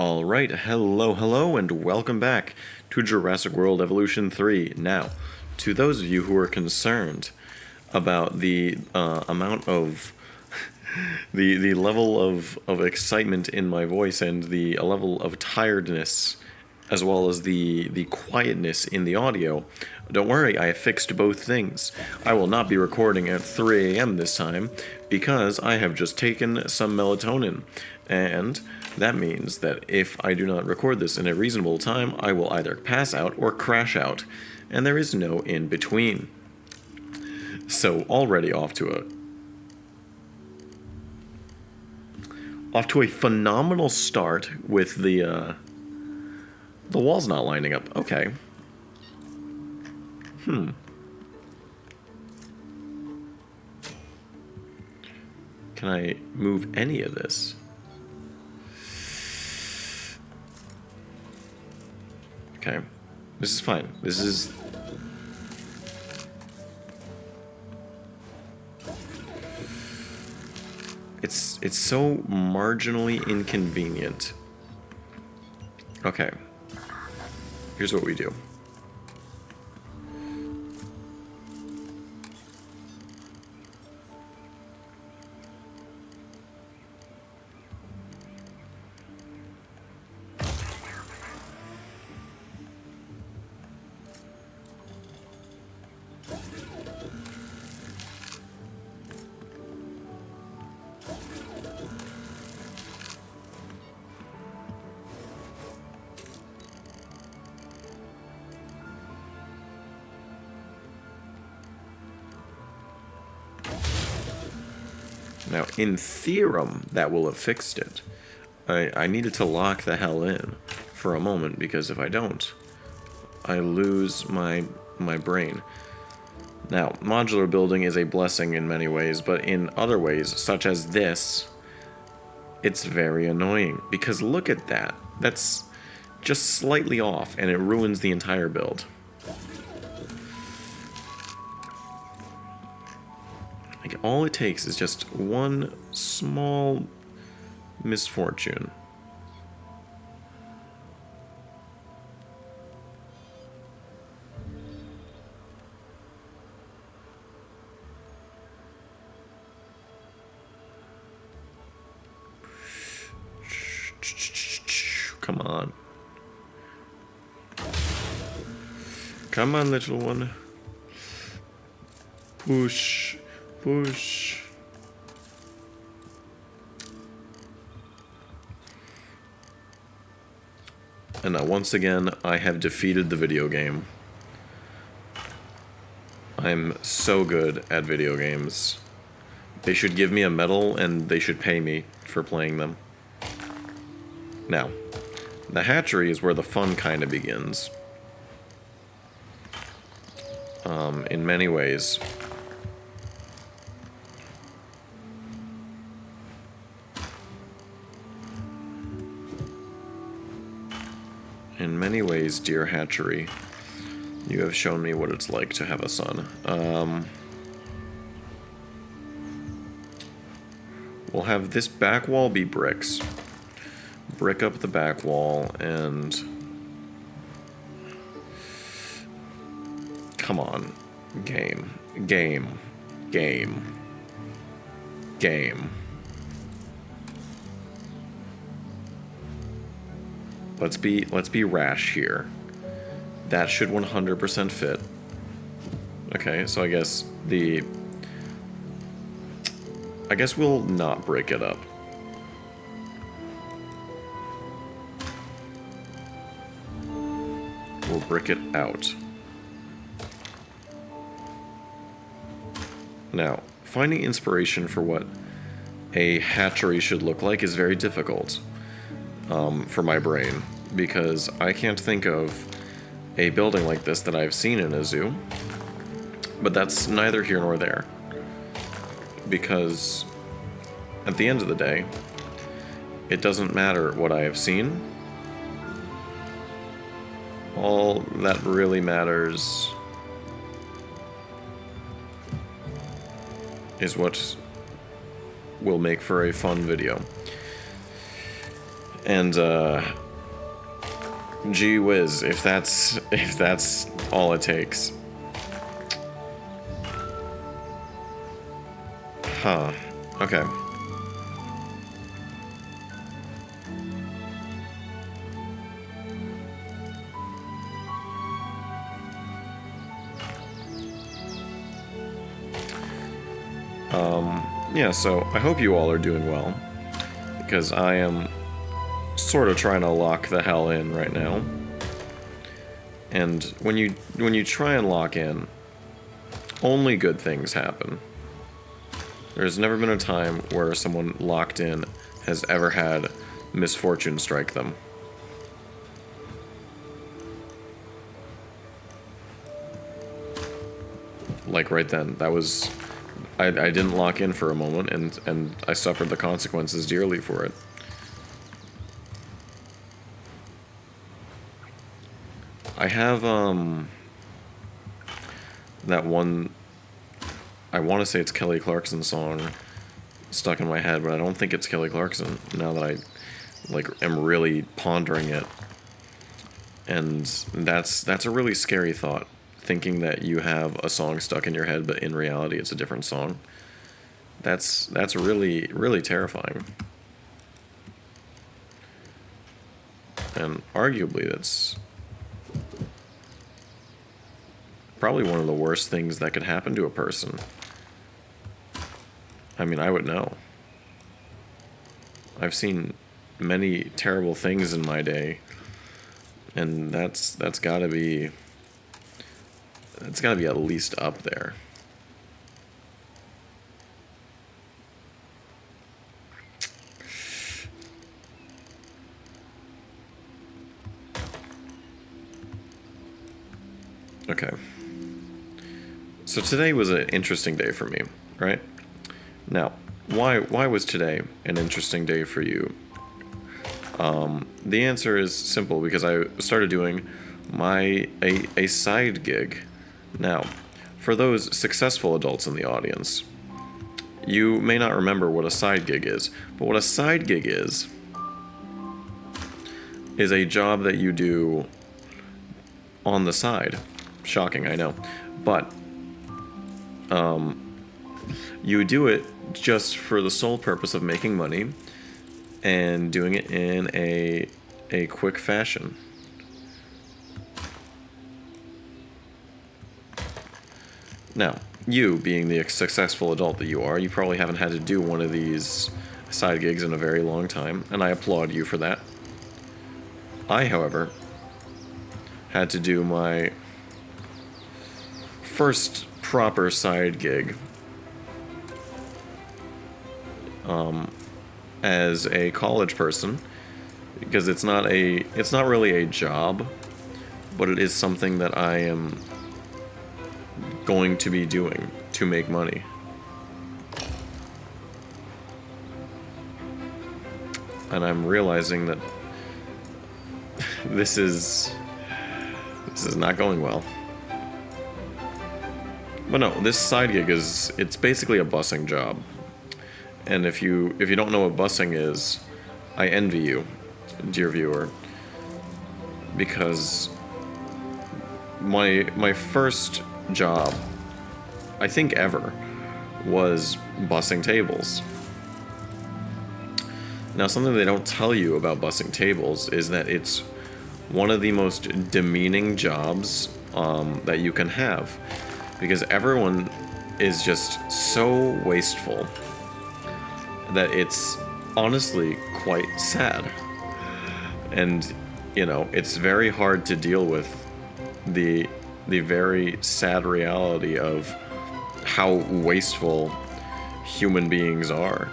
Alright, hello, and welcome back to Jurassic World Evolution 3. Now, to those of you who are concerned about the amount of the level of excitement in my voice and the level of tiredness as well as the quietness in the audio, don't worry, I have fixed both things. I will not be recording at 3 a.m. this time because I have just taken some melatonin, and that means that if I do not record this in a reasonable time, I will either pass out or crash out, and there is no in between. So already off to a phenomenal start with the wall's not lining up. Okay. Can I move any of this? Okay. This is fine. This is... It's so marginally inconvenient. Okay. Here's what we do. Now, in theorem, that will have fixed it. I needed to lock the hell in for a moment, because if I don't, I lose my brain. Now, modular building is a blessing in many ways, but in other ways, such as this, it's very annoying. Because look at that. That's just slightly off, and it ruins the entire build. Like, all it takes is just one small misfortune. Come on. Come on, little one. Push. Push. And now, once again, I have defeated the video game. I'm so good at video games. They should give me a medal, and they should pay me for playing them. Now, the hatchery is where the fun kind of begins. In many ways. In many ways, dear hatchery, you have shown me what it's like to have a son. We'll have this back wall be bricks. Brick up the back wall and... Come on. Game. Let's be rash here. That should 100% fit. Okay, so I guess we'll not break it up. We'll brick it out. Now, finding inspiration for what a hatchery should look like is very difficult for my brain, because I can't think of a building like this that I've seen in a zoo, but that's neither here nor there, because at the end of the day, it doesn't matter what I have seen. All that really matters is what will make for a fun video. And gee whiz, if that's all it takes. Huh. Okay. Yeah, so I hope you all are doing well, because I am sort of trying to lock the hell in right now. And when you try and lock in, only good things happen. There's never been a time where someone locked in has ever had misfortune strike them. Like right then, that was... I didn't lock in for a moment, and I suffered the consequences dearly for it. I have, that one... I want to say it's Kelly Clarkson song stuck in my head, but I don't think it's Kelly Clarkson now that I, am really pondering it. And that's a really scary thought. Thinking that you have a song stuck in your head, but in reality it's a different song. That's really, really terrifying. And arguably that's probably one of the worst things that could happen to a person. I mean, I would know. I've seen many terrible things in my day, and that's gotta be... It's got to be at least up there. Okay. So today was an interesting day for me, right? Now, why was today an interesting day for you? The answer is simple, because I started doing a side gig. Now, for those successful adults in the audience, you may not remember what a side gig is, but what a side gig is a job that you do on the side. Shocking, I know. But you do it just for the sole purpose of making money and doing it in a quick fashion. Now, you, being the successful adult that you are, you probably haven't had to do one of these side gigs in a very long time, and I applaud you for that. I, however, had to do my first proper side gig as a college person, because it's not really a job, but it is something that I am going to be doing to make money. And I'm realizing that this is not going well. But no, this side gig it's basically a busing job. And if you don't know what busing is, I envy you, dear viewer, because my first job, I think ever, was bussing tables. Now, something they don't tell you about bussing tables is that it's one of the most demeaning jobs that you can have, because everyone is just so wasteful that it's honestly quite sad. And, it's very hard to deal with the very sad reality of how wasteful human beings are.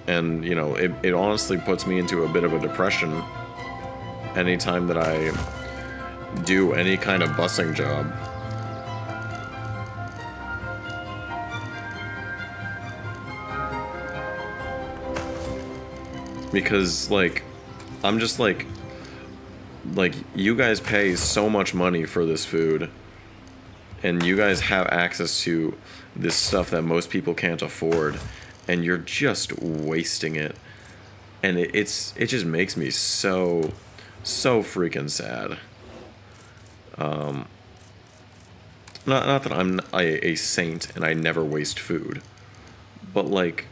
And, it honestly puts me into a bit of a depression anytime that I do any kind of busing job. Because, I'm just you guys pay so much money for this food, and you guys have access to this stuff that most people can't afford, and you're just wasting it and it just makes me so freaking sad. Not that I'm a saint and I never waste food, but like,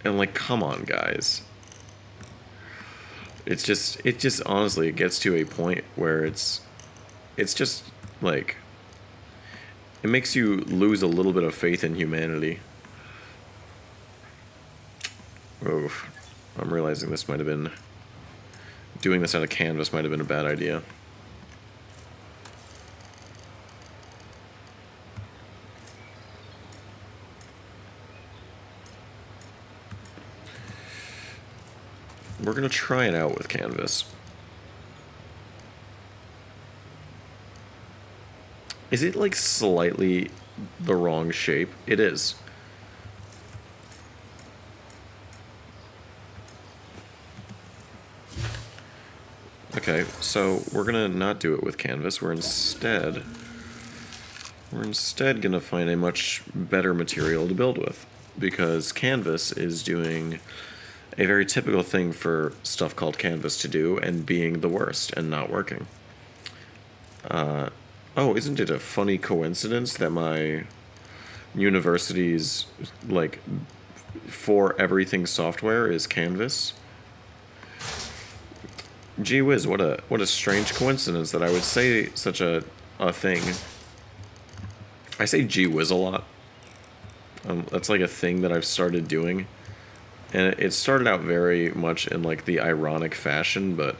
and like, come on, guys. It just honestly, it gets to a point where it's just like, it makes you lose a little bit of faith in humanity. Oof. I'm realizing this might have been, doing this on a canvas might have been a bad idea. We're gonna try it out with canvas. Is it like slightly the wrong shape? It is. Okay, so we're gonna not do it with canvas. We're instead gonna find a much better material to build with, because canvas is doing a very typical thing for stuff called canvas to do, and being the worst and not working. Oh, isn't it a funny coincidence that my university's, like, for everything software is Canvas? Gee whiz, what a strange coincidence that I would say such a thing. I say gee whiz a lot. That's like a thing that I've started doing. And it started out very much in like the ironic fashion, but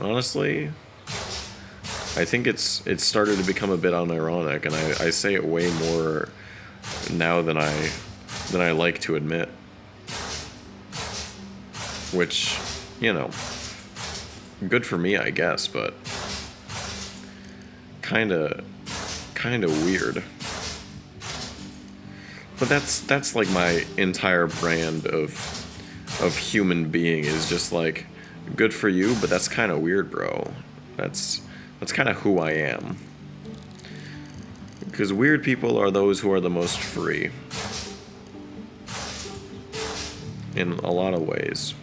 honestly, I think it's started to become a bit unironic, and I say it way more now than I like to admit. Which, you know, good for me, I guess, but kinda weird. But that's like my entire brand of human being, is just like, good for you, but that's kind of weird, bro. That's kind of who I am. Because weird people are those who are the most free. In a lot of ways.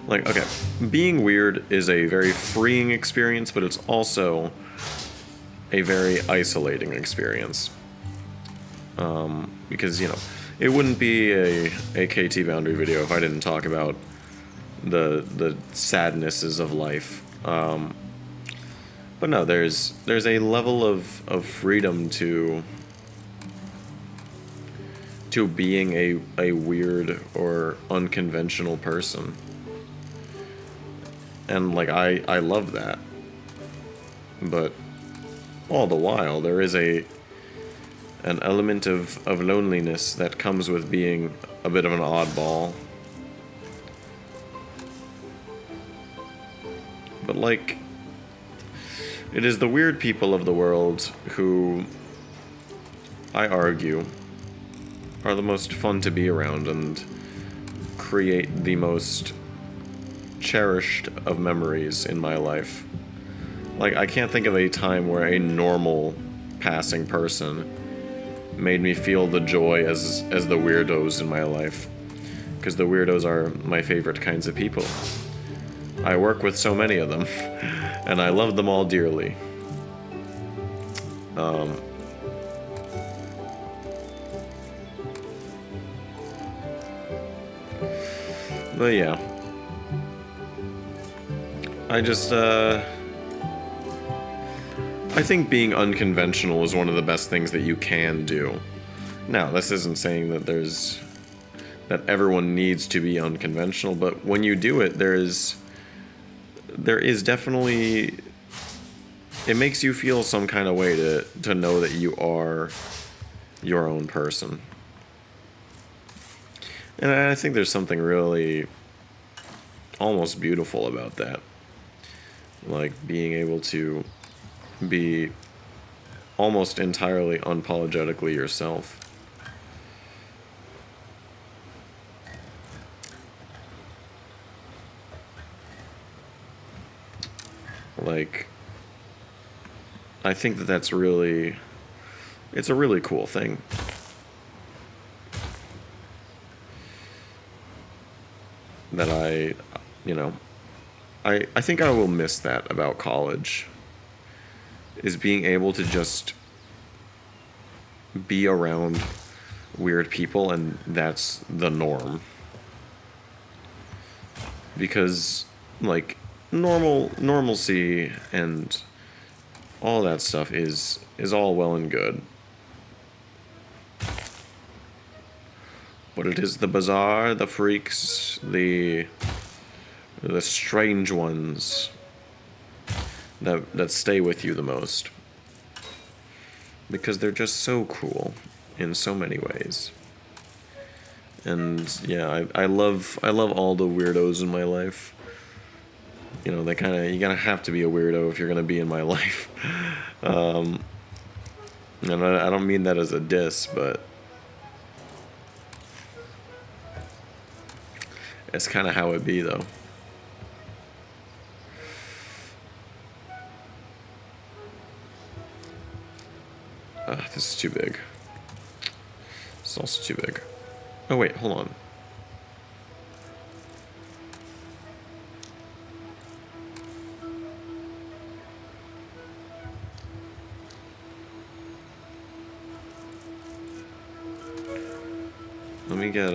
Like, okay, being weird is a very freeing experience, but it's also a very isolating experience. Because, you know, it wouldn't be a KT Boundary video if I didn't talk about the sadnesses of life. But no, there's a level of freedom to being a weird or unconventional person. And like I love that. But all the while there is an element of loneliness that comes with being a bit of an oddball. But like, it is the weird people of the world who, I argue, are the most fun to be around and create the most cherished of memories in my life. Like, I can't think of a time where a normal passing person made me feel the joy as the weirdos in my life. Because the weirdos are my favorite kinds of people. I work with so many of them, and I love them all dearly. But yeah. I just, I think being unconventional is one of the best things that you can do. Now, this isn't saying that that everyone needs to be unconventional, but when you do it, there is definitely, it makes you feel some kind of way to know that you are your own person. And I think there's something really almost beautiful about that. Like, being able to be almost entirely unapologetically yourself. Like, I think that that's really, it's a really cool thing. that you know, I think I will miss that about college, is being able to just be around weird people and that's the norm. Because, like, normalcy and all that stuff is all well and good. But it is the bizarre, the freaks, the strange ones that stay with you the most. Because they're just so cool in so many ways. And yeah, I love all the weirdos in my life. You know, you gotta have to be a weirdo if you're gonna be in my life. And I don't mean that as a diss, but it's kind of how it be, though. This is too big. It's also too big. Oh wait, hold on. Let me get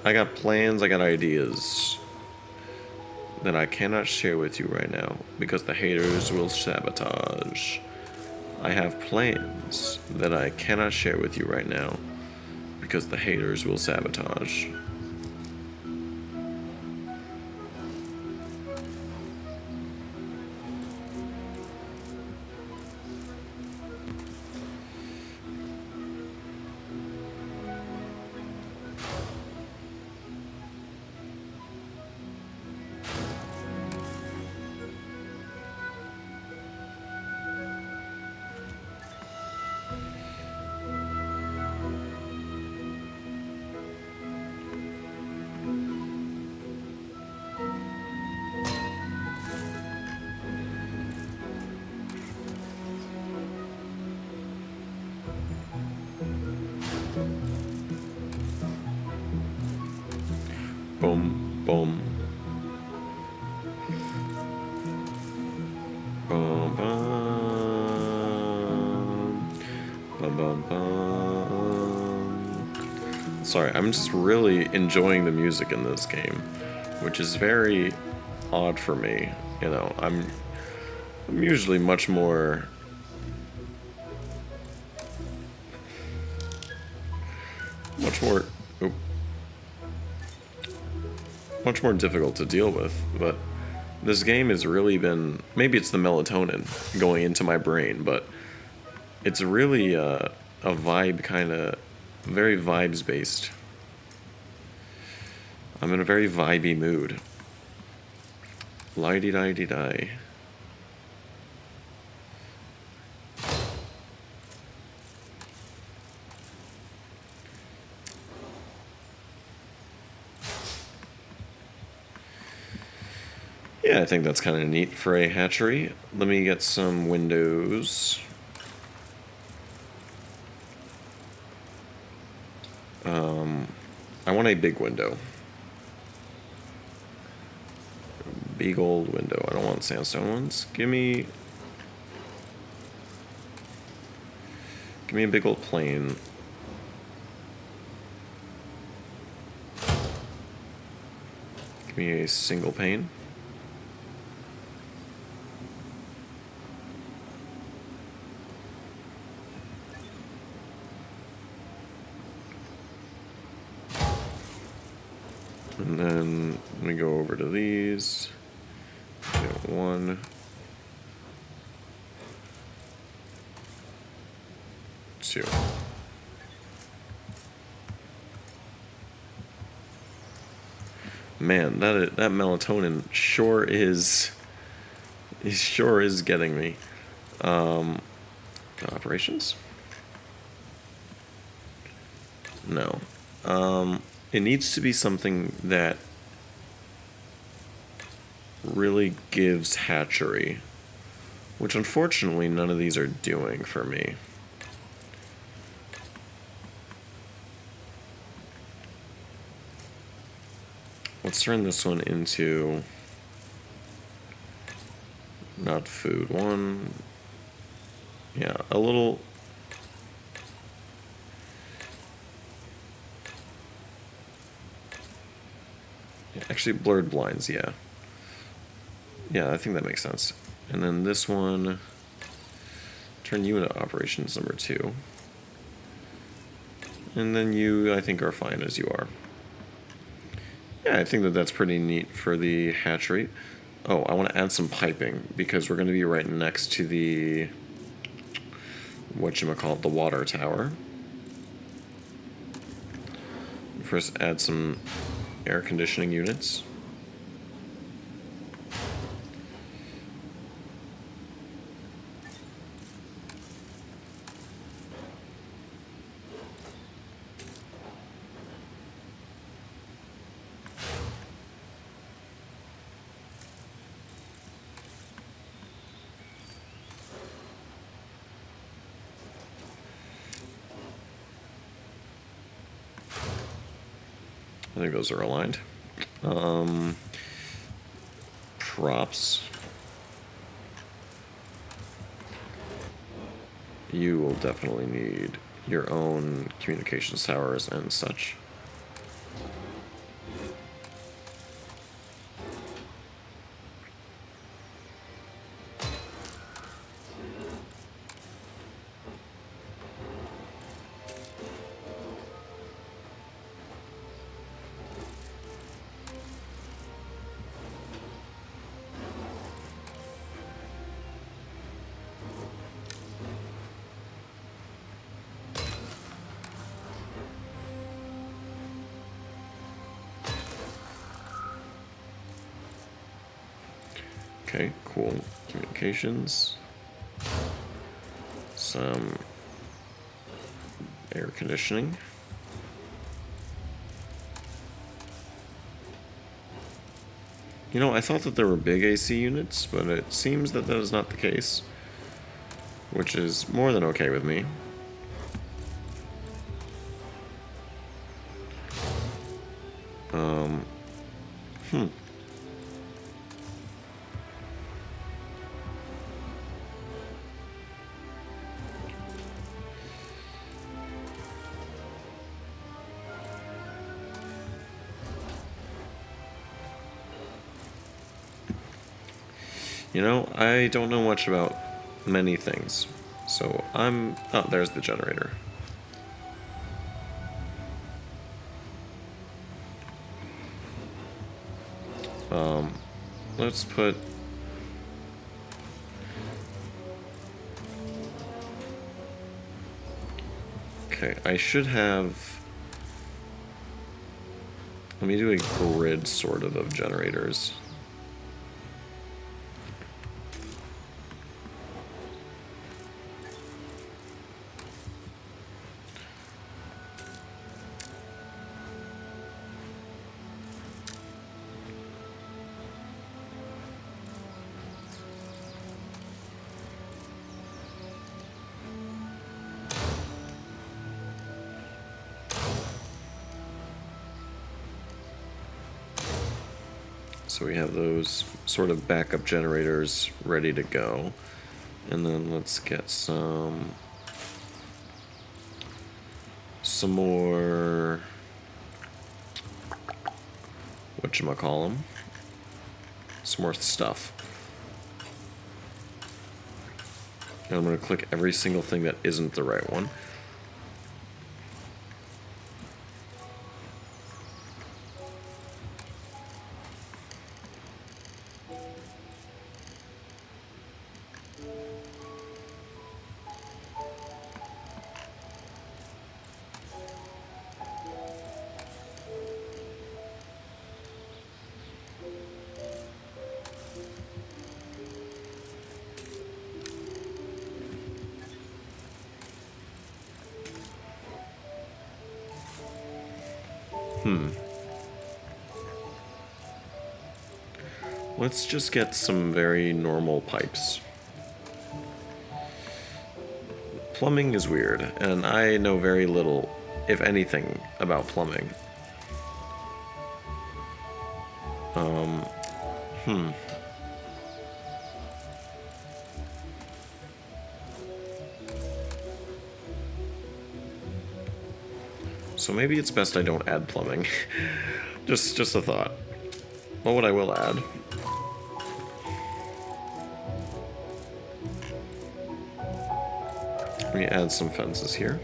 I got plans, I got ideas that I cannot share with you right now because the haters will sabotage. I have plans that I cannot share with you right now because the haters will sabotage. Boom, boom. Boom, boom. Boom, boom, boom. Sorry, I'm just really enjoying the music in this game, which is very odd for me. You know, I'm usually much more much more difficult to deal with, but this game has really been, maybe it's the melatonin going into my brain, but it's really a vibe kind of, very vibes based. I'm in a very vibey mood. Lighty-di-di-di. Yeah, I think that's kind of neat for a hatchery. Let me get some windows. I want a big window. Big old window. I don't want sandstone ones. Give me a big old plane. Give me a single pane. And then let me go over to these. Get 1, 2. Man, that melatonin sure is getting me. Operations? No. It needs to be something that really gives hatchery, which unfortunately none of these are doing for me. Let's turn this one into not food one. Yeah, a little. Actually, blurred blinds, yeah. Yeah, I think that makes sense. And then this one, turn you into operations number 2. And then you, I think, are fine as you are. Yeah, I think that that's pretty neat for the hatchery. Oh, I want to add some piping because we're going to be right next to the, whatchamacallit, the water tower. First, add some air conditioning units. I think those are aligned. Props. You will definitely need your own communications towers and such. Okay, cool. Communications. Some air conditioning. You know, I thought that there were big AC units, but it seems that that is not the case, which is more than okay with me. Hmm. You know, I don't know much about many things, so I'm... Oh, there's the generator. Let's put... Okay, I should have... Let me do a grid, sort of generators. So we have those sort of backup generators ready to go. And then let's get some more, whatchamacallem, some more stuff. And I'm going to click every single thing that isn't the right one. Let's just get some very normal pipes. Plumbing is weird, and I know very little, if anything, about plumbing. So maybe it's best I don't add plumbing. just a thought. Well, what I will add. Let me add some fences here.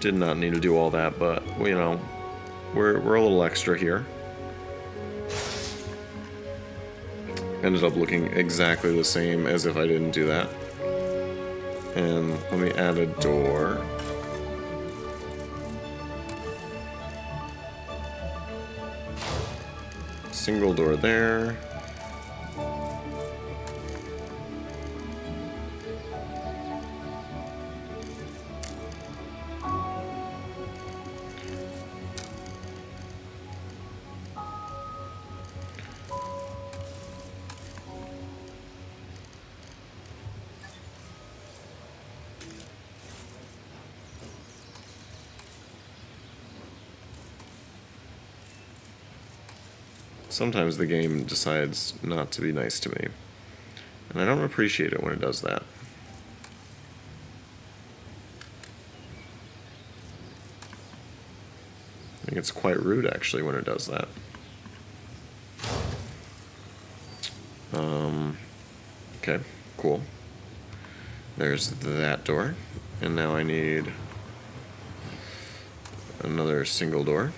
Did not need to do all that, but, you know, we're a little extra here. Ended up looking exactly the same as if I didn't do that. And let me add a door. Single door there. Sometimes the game decides not to be nice to me, and I don't appreciate it when it does that. I think it's quite rude, actually, when it does that. Okay, cool. There's that door, and now I need another single door.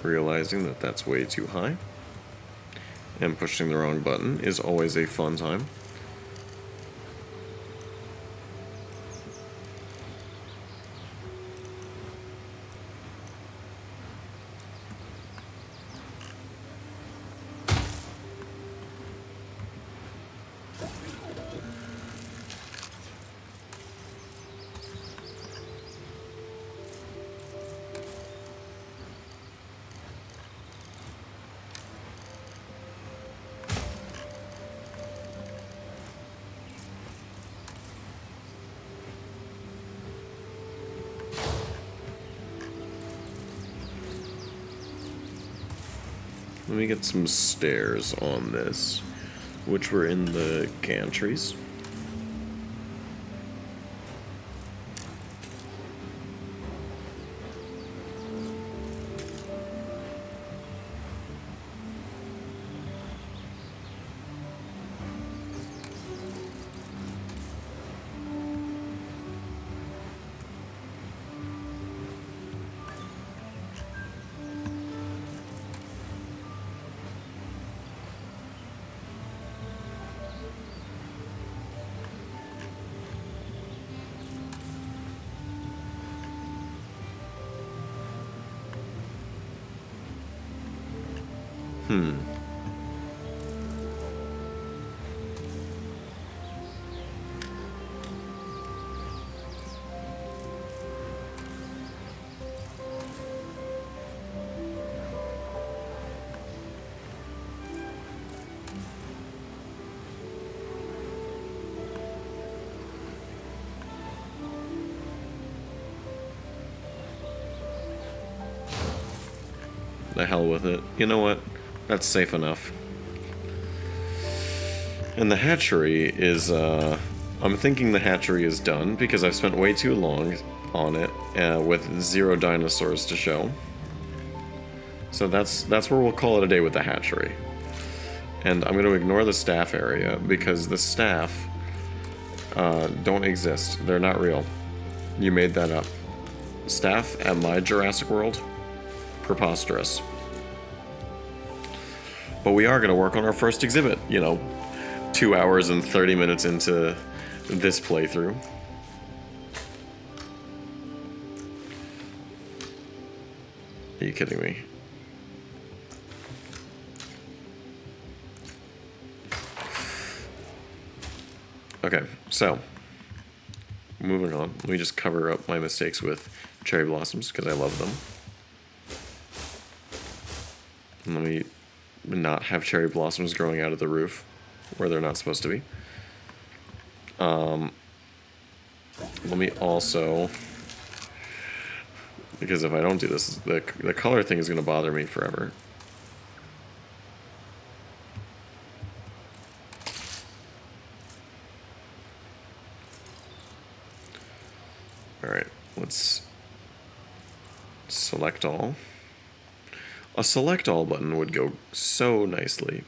Realizing that that's way too high, and pushing the wrong button is always a fun time. Let me get some stairs on this, which were in the gantries. The hell with it. You know what? That's safe enough. And the hatchery is, I'm thinking the hatchery is done because I've spent way too long on it with 0 dinosaurs to show. So that's where we'll call it a day with the hatchery. And I'm going to ignore the staff area because the staff don't exist. They're not real. You made that up. Staff at my Jurassic World? Preposterous. But we are going to work on our first exhibit, you know, 2 hours and 30 minutes into this playthrough. Are you kidding me? Okay, so moving on. Let me just cover up my mistakes with cherry blossoms because I love them. And let me not have cherry blossoms growing out of the roof where they're not supposed to be. Let me also, because if I don't do this, the color thing is going to bother me forever. Alright, let's select all. A select all button would go so nicely.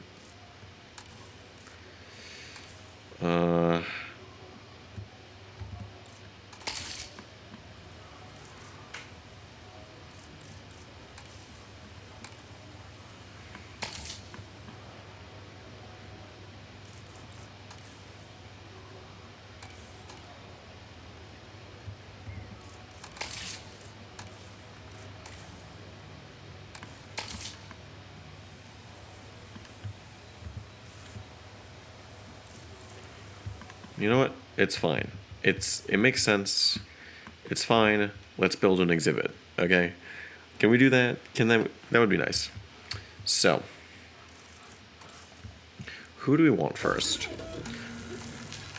You know what? It's fine. It makes sense. It's fine. Let's build an exhibit. Okay? Can we do that? That would be nice. So, who do we want first?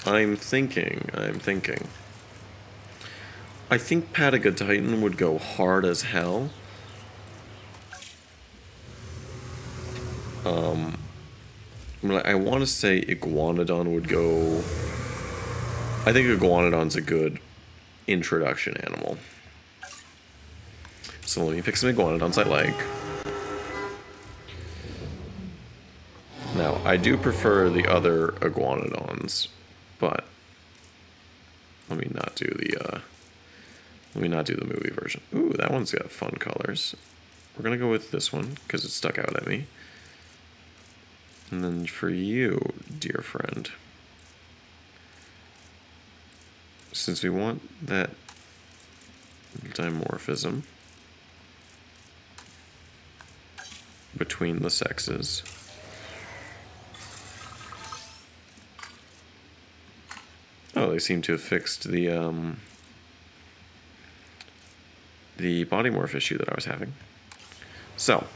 I'm thinking. I think Patagotitan would go hard as hell. I want to say Iguanodon would go. I think Iguanodon's a good introduction animal. So let me pick some Iguanodons I like. Now, I do prefer the other Iguanodons, but let me not do the movie version. Ooh, that one's got fun colors. We're gonna go with this one because it stuck out at me. And then for you, dear friend, since we want that dimorphism between the sexes, oh, they seem to have fixed the body morph issue that I was having. So,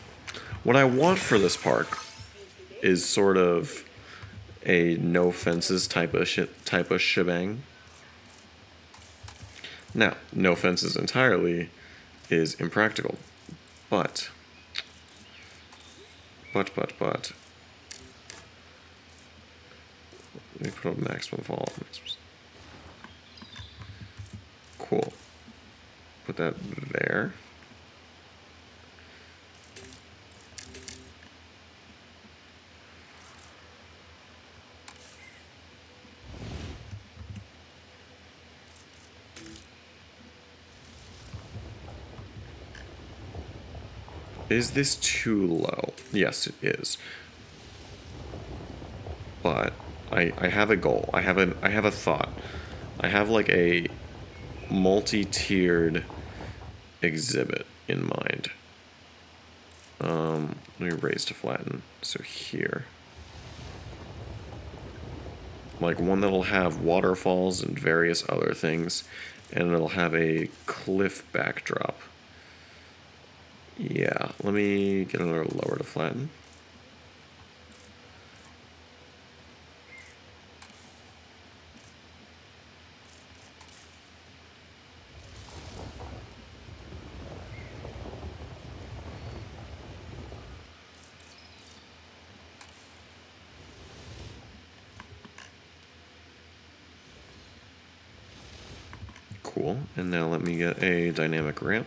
what I want for this park is sort of a no fences type of shebang. Now, no fences entirely is impractical, but let me put up maximum fall. Cool. Put that there. Is this too low? Yes, it is. But I have a goal. I have a thought. I have like a multi-tiered exhibit in mind. Let me raise to flatten. So here. Like one that'll have waterfalls and various other things, and it'll have a cliff backdrop. Yeah, let me get another lower to flatten. Cool. And now let me get a dynamic ramp.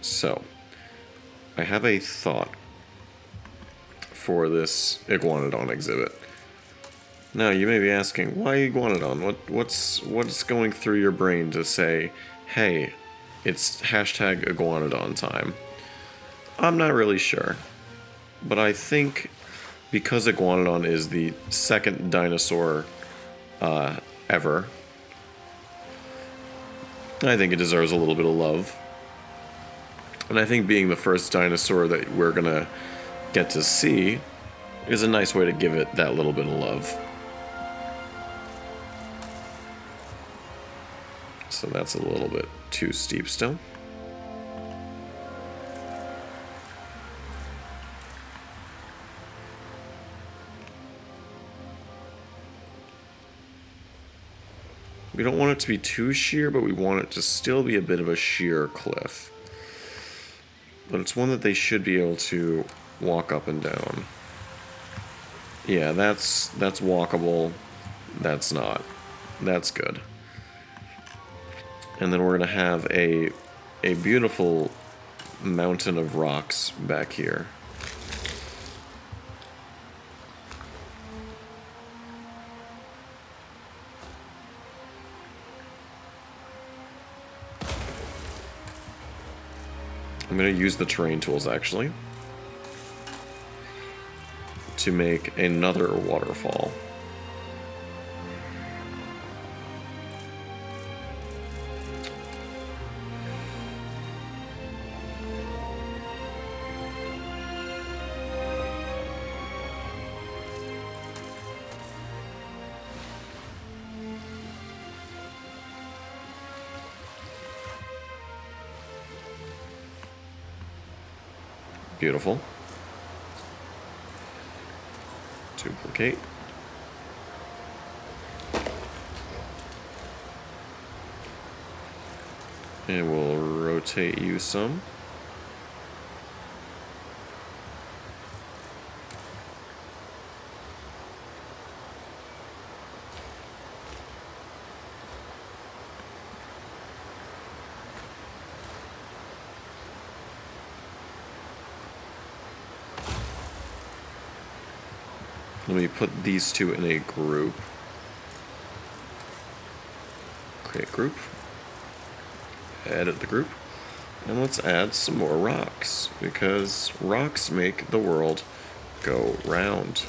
So, I have a thought for this Iguanodon exhibit. Now, you may be asking, why Iguanodon? What's going through your brain to say, hey, it's hashtag Iguanodon time? I'm not really sure. But I think because Iguanodon is the second dinosaur ever, I think it deserves a little bit of love. And I think being the first dinosaur that we're gonna get to see is a nice way to give it that little bit of love. So that's a little bit too steep still. We don't want it to be too sheer, but we want it to still be a bit of a sheer cliff. But it's one that they should be able to walk up and down. Yeah, that's walkable. That's not. That's good. And then we're going to have a beautiful mountain of rocks back here. I'm going to use the terrain tools, actually, to make another waterfall. Beautiful. Duplicate. And we'll rotate you some. Let me put these two in a group. Create group. Edit the group. And let's add some more rocks, because rocks make the world go round.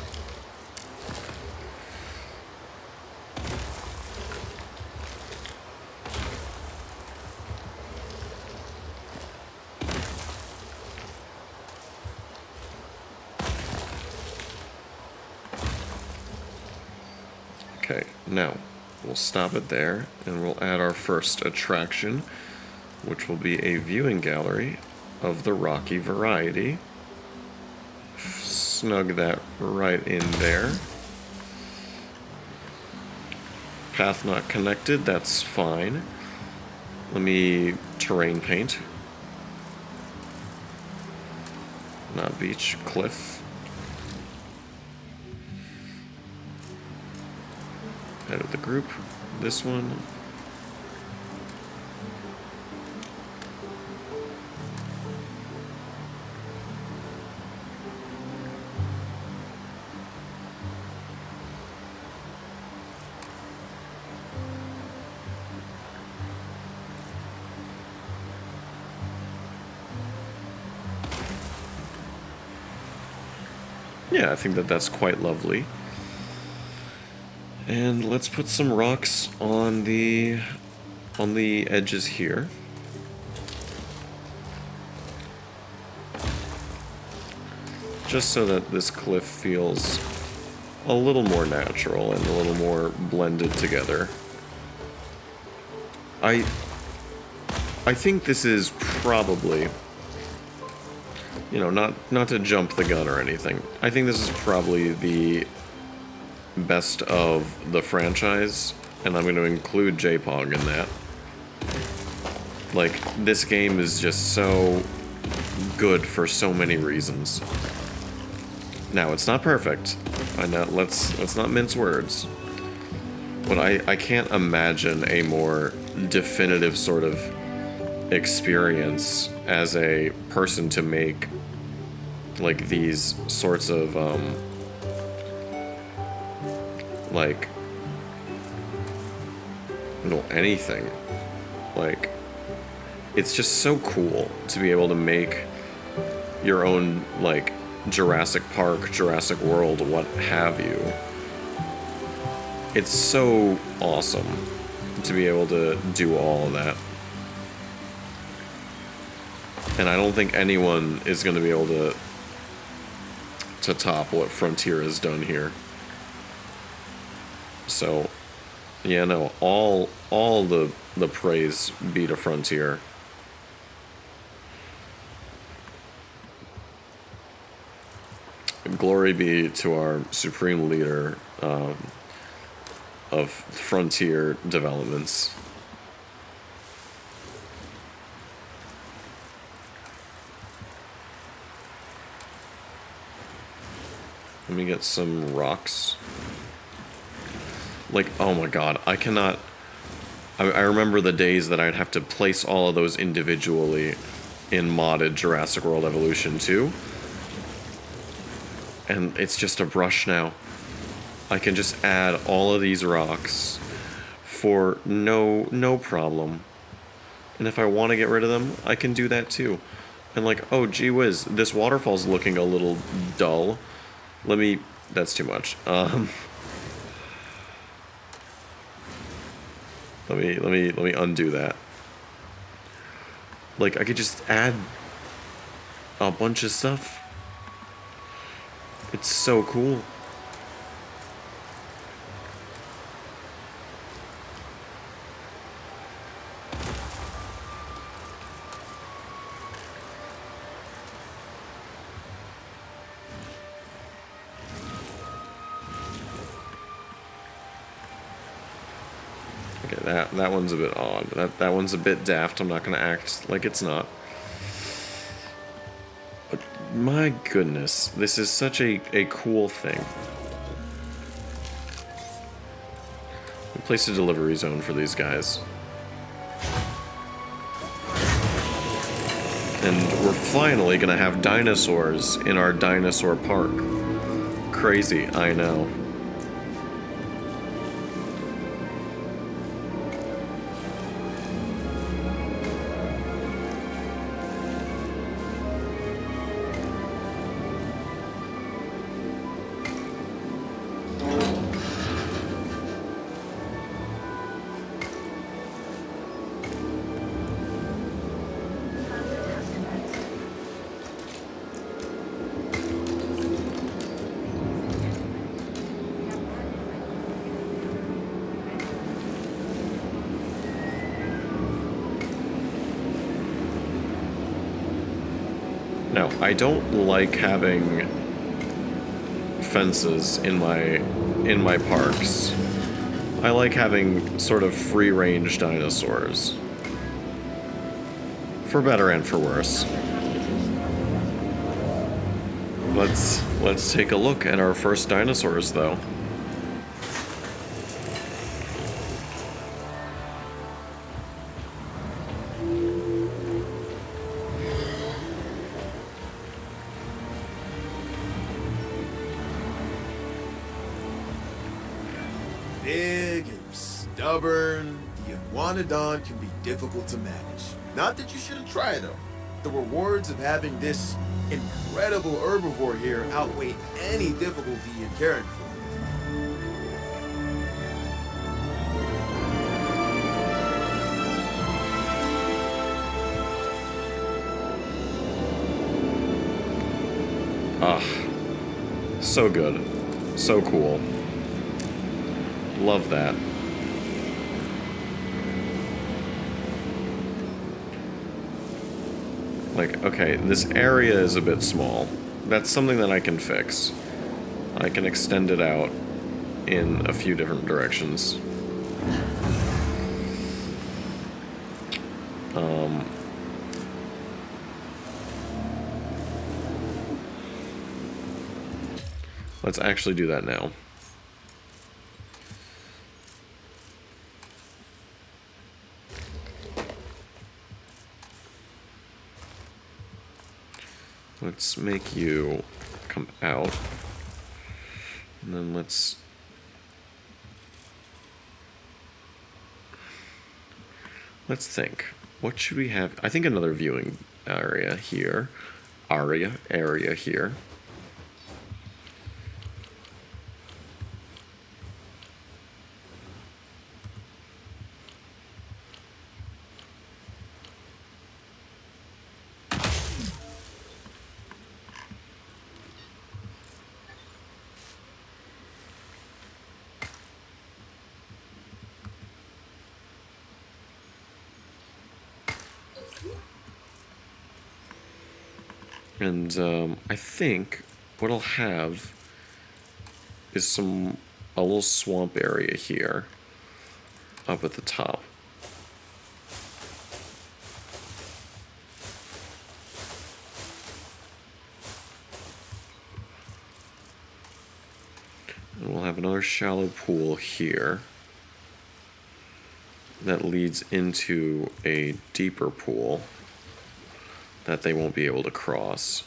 Okay, now we'll stop it there, and we'll add our first attraction, which will be a viewing gallery of the rocky variety. Snug that right in there. Path not connected, that's fine. Let me terrain paint. Not beach, cliff. Edit the group. This one. Yeah, I think that that's quite lovely. And let's put some rocks on the edges here. Just so that this cliff feels a little more natural and a little more blended together. I think this is probably, you know, not to jump the gun or anything. I think this is probably the best of the franchise and I'm going to include JPOG in that. Like, this game is just so good for so many reasons. Now, it's not perfect. I know, let's not mince words. But I can't imagine a more definitive sort of experience as a person to make, like, these sorts of, like, no, anything. Like, it's just so cool to be able to make your own, like, Jurassic Park, Jurassic World, what have you. It's so awesome to be able to do all of that. And I don't think anyone is going to be able to top what Frontier has done here. So, yeah, no, all the praise be to Frontier. Glory be to our supreme leader of Frontier Developments. Let me get some rocks. Like, oh my god, I cannot... I remember the days that I'd have to place all of those individually in modded Jurassic World Evolution 2. And it's just a brush now. I can just add all of these rocks for no problem. And if I want to get rid of them, I can do that too. And like, oh gee whiz, this waterfall's looking a little dull. Let me... that's too much. Let me undo that. Like, I could just add a bunch of stuff. It's so cool. Okay, that one's a bit odd. That one's a bit daft. I'm not gonna act like it's not. But my goodness, this is such a cool thing. We placed a delivery zone for these guys. And we're finally gonna have dinosaurs in our dinosaur park. Crazy, I know. Now, I don't like having fences in my parks. I like having sort of free-range dinosaurs. For better and for worse. Let's take a look at our first dinosaurs, though. Big and stubborn, the iguanodon can be difficult to manage. Not that you shouldn't try, though. The rewards of having this incredible herbivore here outweigh any difficulty in caring for it. Ah, so good. So cool. Love that. Like, okay, this area is a bit small. That's something that I can fix. I can extend it out in a few different directions. Let's actually do that now. Let's make you come out. And then let's... Let's think. What should we have? I think another viewing area here. Area here. And I think what I'll have is a little swamp area here up at the top. And we'll have another shallow pool here that leads into a deeper pool that they won't be able to cross.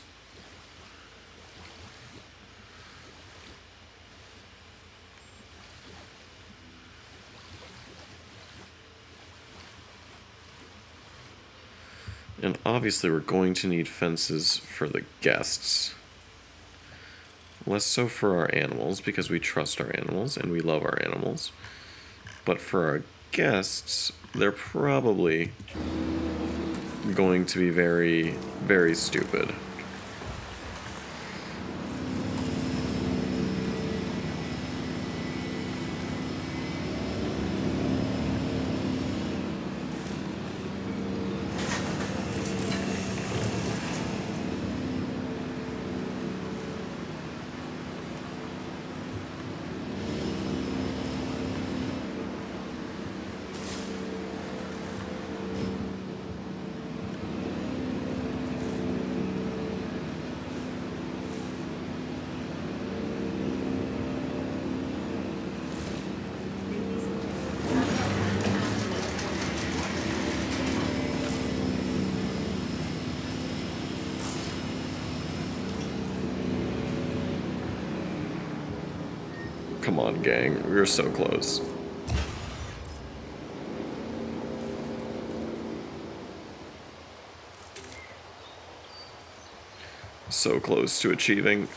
And obviously we're going to need fences for the guests. Less so for our animals, because we trust our animals and we love our animals. But for our guests, they're probably going to be very, very stupid. Come on, gang. We're so close. So close to achieving.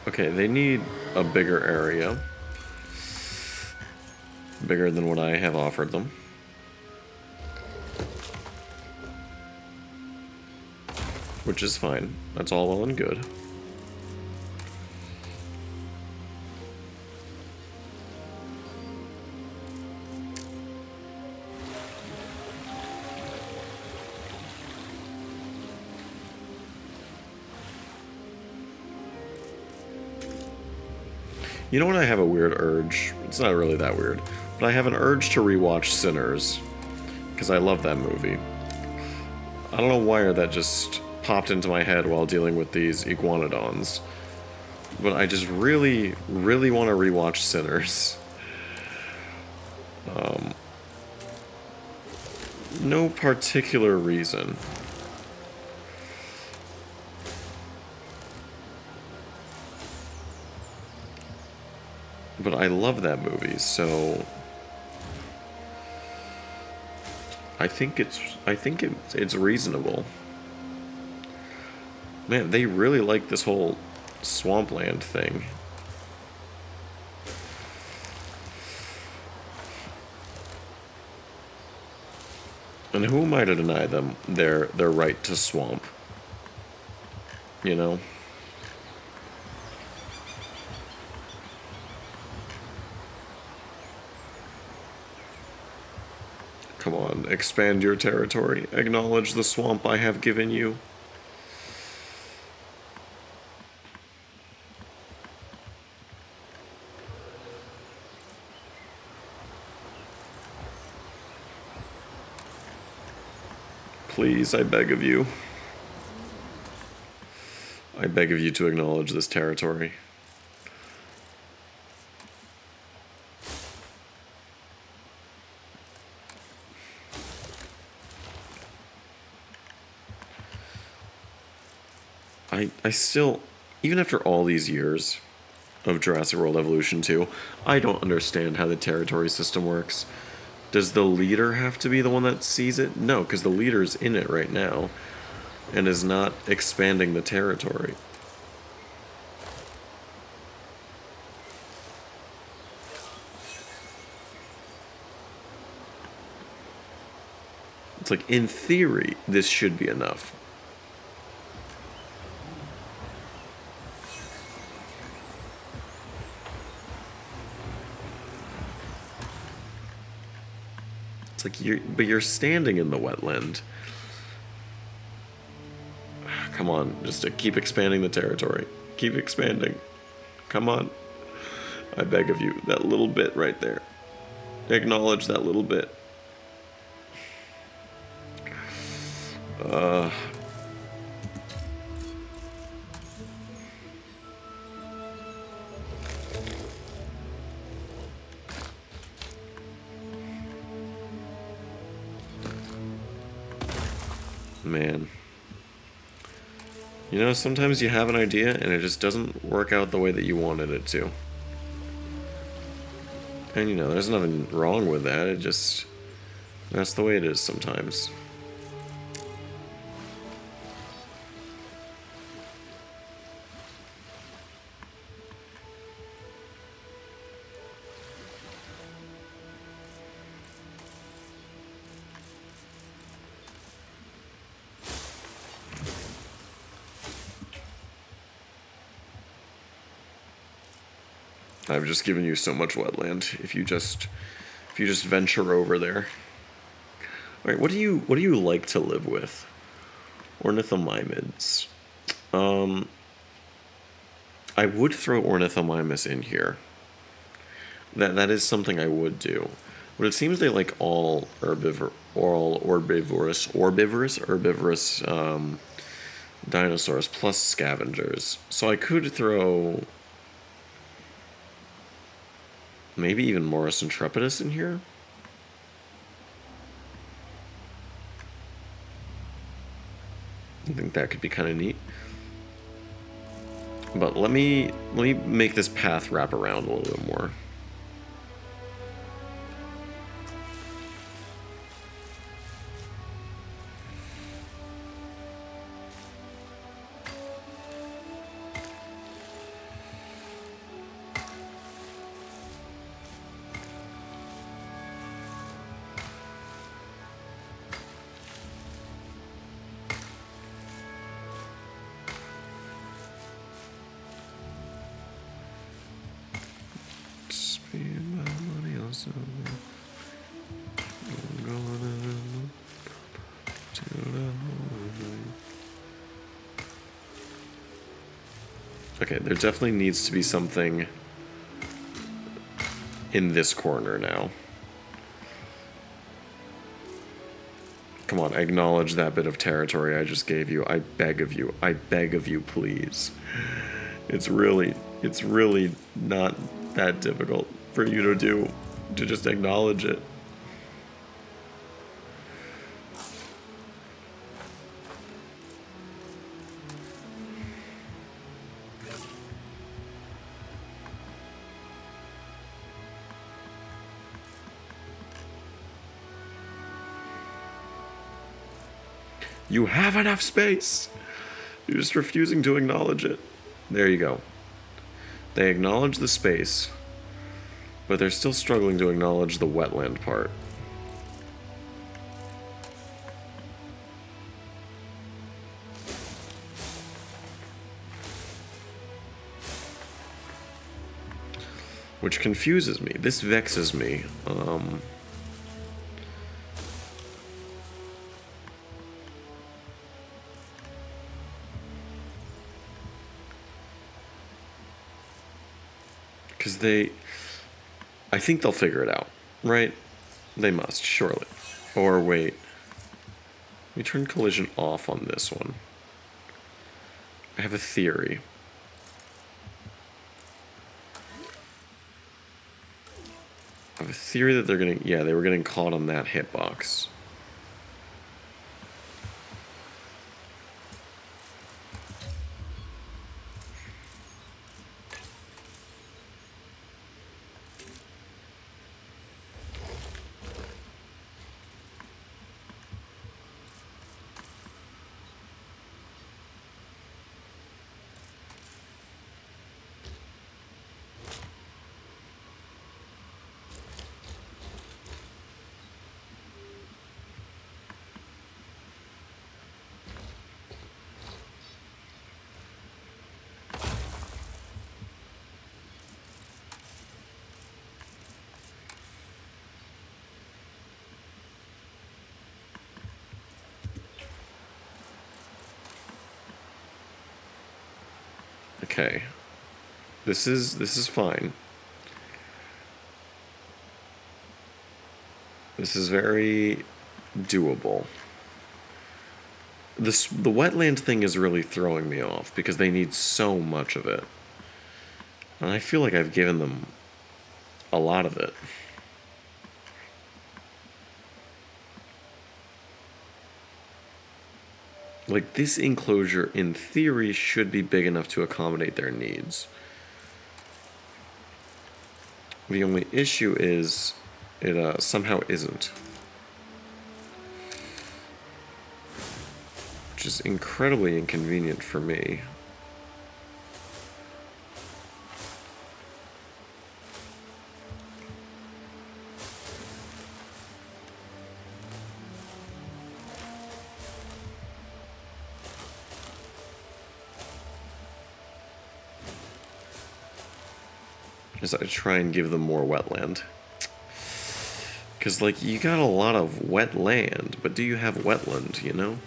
Okay, they need a bigger area. Bigger than what I have offered them. Which is fine. That's all well and good. You know what, I have a weird urge. It's not really that weird. But I have an urge to rewatch Sinners. Because I love that movie. I don't know why that just popped into my head while dealing with these iguanodons. But I just really, really want to rewatch Sinners. No particular reason. But I love that movie, so I think it's reasonable. Man, they really like this whole swampland thing. And who am I to deny them their right to swamp? You know? Come on, expand your territory. Acknowledge the swamp I have given you. Please, I beg of you. I beg of you to acknowledge this territory. I still, even after all these years of Jurassic World Evolution 2, I don't understand how the territory system works. Does the leader have to be the one that sees it? No, because the leader's in it right now and is not expanding the territory. It's like, in theory, this should be enough. It's like, you're standing in the wetland. Come on, just to keep expanding the territory. Keep expanding. Come on. I beg of you, that little bit right there. Acknowledge that little bit. Man. You know, sometimes you have an idea and it just doesn't work out the way that you wanted it to. And you know, there's nothing wrong with that, it just... that's the way it is sometimes. I've just given you so much wetland. If you just venture over there. All right, what do you like to live with? Ornithomimids. I would throw Ornithomimus in here. That is something I would do. But it seems they like all herbivorous dinosaurs plus scavengers. So I could throw maybe even Morus Intrepidus in here. I think that could be kind of neat. But let me make this path wrap around a little bit more. Okay, there definitely needs to be something in this corner now. Come on, acknowledge that bit of territory I just gave you. I beg of you. I beg of you, please. It's really not that difficult for you to do, to just acknowledge it. You have enough space. You're just refusing to acknowledge it. There you go. They acknowledge the space, but they're still struggling to acknowledge the wetland part. Which confuses me. This vexes me. Because I think they'll figure it out, right? They must, surely. Or wait. Let me turn collision off on this one. I have a theory. I have a theory that they're getting... Yeah, they were getting caught on that hitbox. Okay. This is fine. This is very doable. The wetland thing is really throwing me off because they need so much of it. And I feel like I've given them a lot of it. Like, this enclosure, in theory, should be big enough to accommodate their needs. The only issue is it somehow isn't. Which is incredibly inconvenient for me. As I try and give them more wetland. Because, like, you got a lot of wet land, but do you have wetland, you know?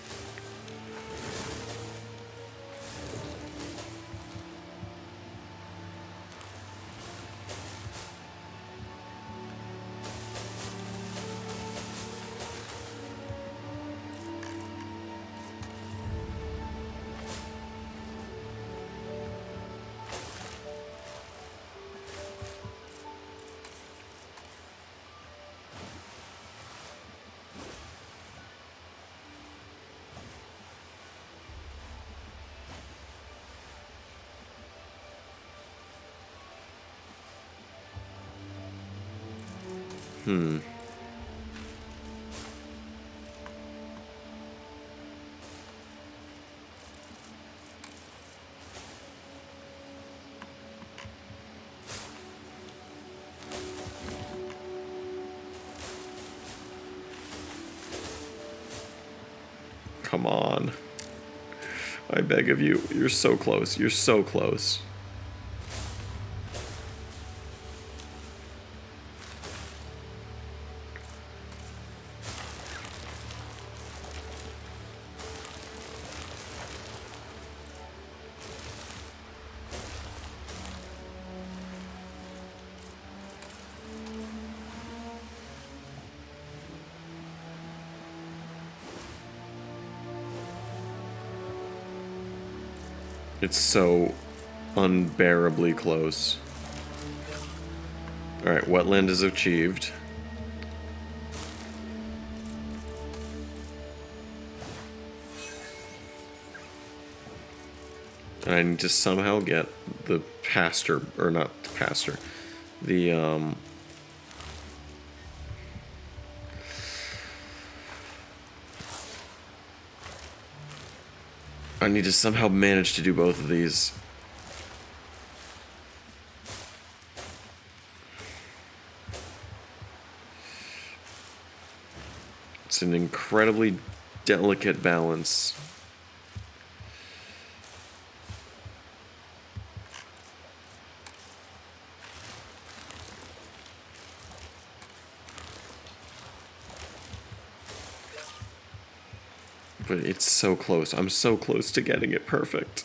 Come on. I beg of you. You're so close. You're so close. It's so unbearably close. Alright, wetland is achieved. I need to somehow get the pasture, or not the pasture, the, I need to somehow manage to do both of these. It's an incredibly delicate balance. But it's so close. I'm so close to getting it perfect.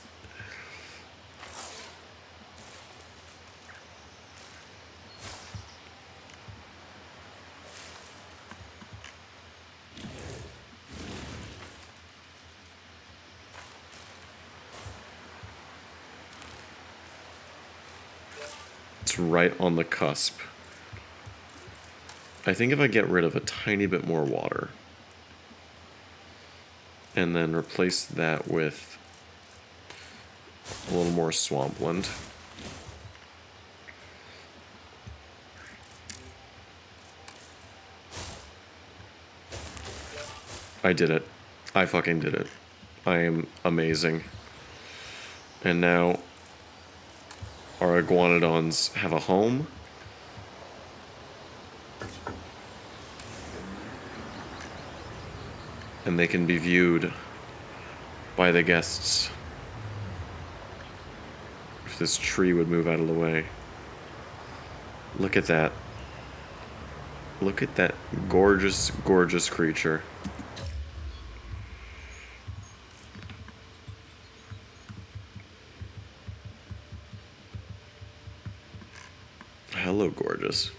It's right on the cusp. I think if I get rid of a tiny bit more water and then replace that with a little more swampland. I did it. I fucking did it. I am amazing. And now our iguanodons have a home. And they can be viewed by the guests. If this tree would move out of the way. Look at that. Look at that gorgeous, gorgeous creature. Hello, gorgeous.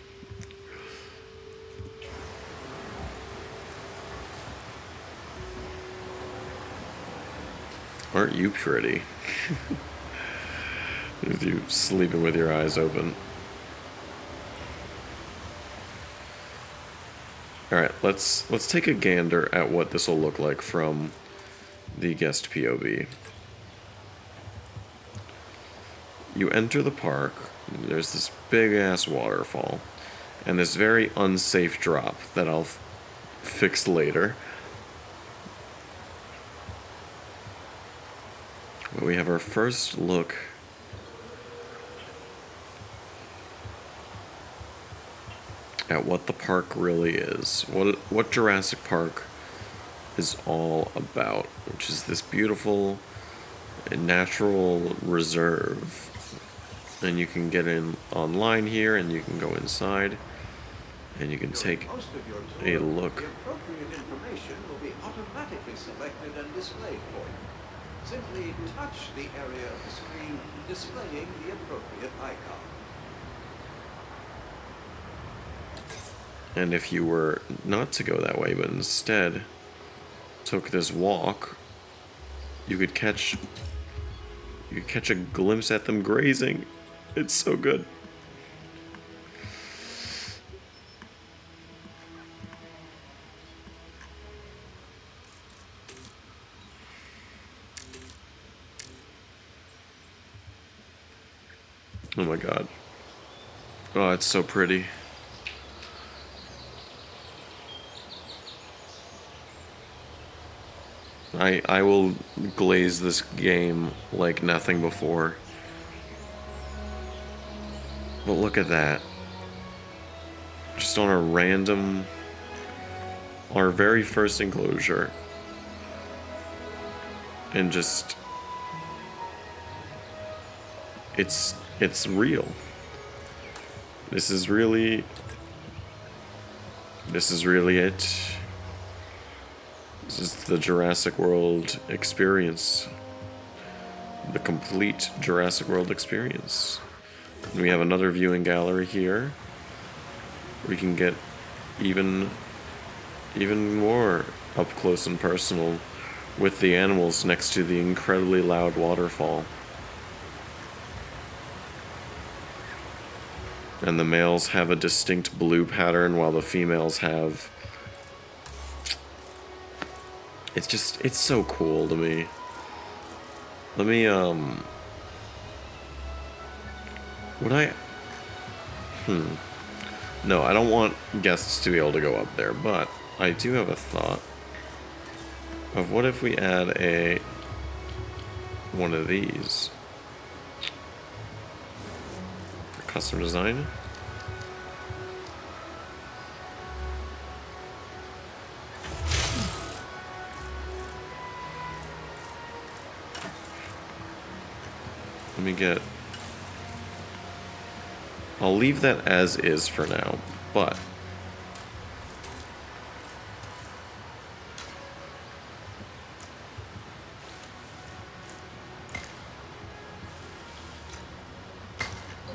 Aren't you pretty? With you sleeping with your eyes open. Alright, let's take a gander at what this will look like from the guest POV. You enter the park, there's this big ass waterfall, and this very unsafe drop that I'll fix later. But we have our first look at what the park really is. What Jurassic Park is all about, which is this beautiful natural reserve. And you can get in online here, and you can go inside, and you can take a look. The appropriate information will be automatically selected and displayed for you. Simply touch the area of the screen displaying the appropriate icon. And if you were not to go that way, but instead took this walk, you could catch a glimpse at them grazing. It's so good. Oh my god. Oh, it's so pretty. I will glaze this game like nothing before. But look at that. Just on our very first enclosure. And just, it's real. This is really it. This is the Jurassic World experience. The complete Jurassic World experience. And we have another viewing gallery here. We can get even more up close and personal with the animals next to the incredibly loud waterfall. And the males have a distinct blue pattern while the females have... It's so cool to me. Let me, No, I don't want guests to be able to go up there, but I do have a thought of what if we add a one of these. For custom design. Let me get... I'll leave that as is for now, but...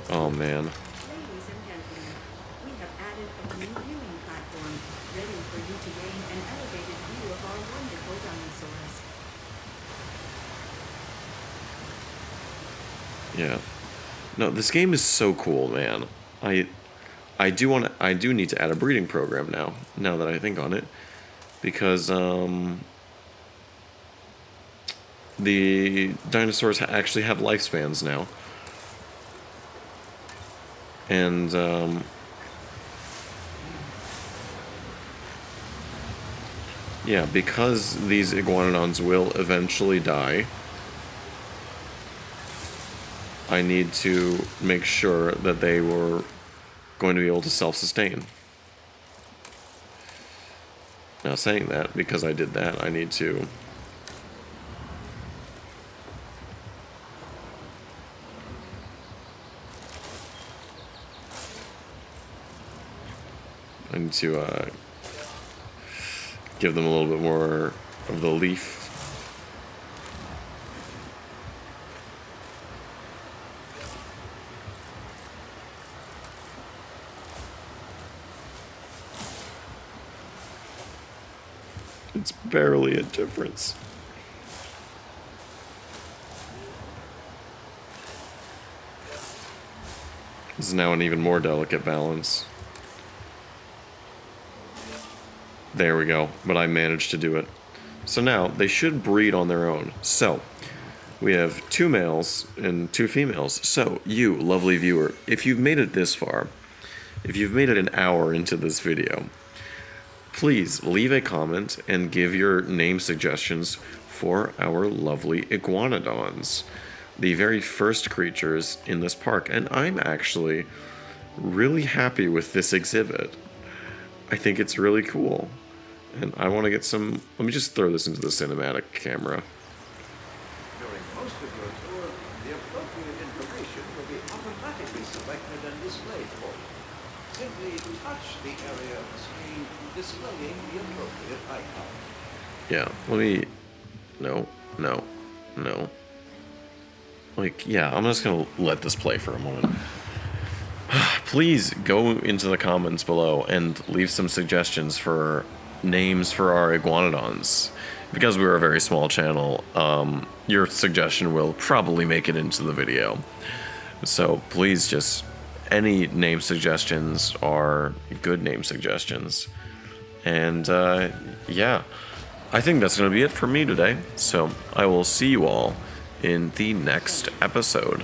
Oh, man. Ladies and gentlemen, we have added a new viewing platform ready for you to gain an elevated view of our wonderful dinosaurs. Yeah. No, this game is so cool, man. I do need to add a breeding program now that I think on it. Because the dinosaurs actually have lifespans now. And yeah, because these iguanodons will eventually die, I need to make sure that they were going to be able to self-sustain. Now, saying that, because I did that, I need to... give them a little bit more of the leaf. It's barely a difference. This is now an even more delicate balance. There we go, but I managed to do it. So now, they should breed on their own. So, we have 2 males and 2 females. So, you, lovely viewer, if you've made it this far, if you've made it an hour into this video, please leave a comment and give your name suggestions for our lovely iguanodons, the very first creatures in this park. And I'm actually really happy with this exhibit. I think it's really cool. And I want to get some... Let me just throw this into the cinematic camera. During most of your tour, the appropriate information will be automatically selected and displayed for you. Simply touch the area of the screen displaying the appropriate icon. Yeah, let me... No. Like, yeah, I'm just gonna let this play for a moment. Please go into the comments below and leave some suggestions for names for our iguanodons. Because we're a very small channel, your suggestion will probably make it into the video. So please just... Any name suggestions are good name suggestions. And, yeah. I think that's going to be it for me today. So I will see you all in the next episode.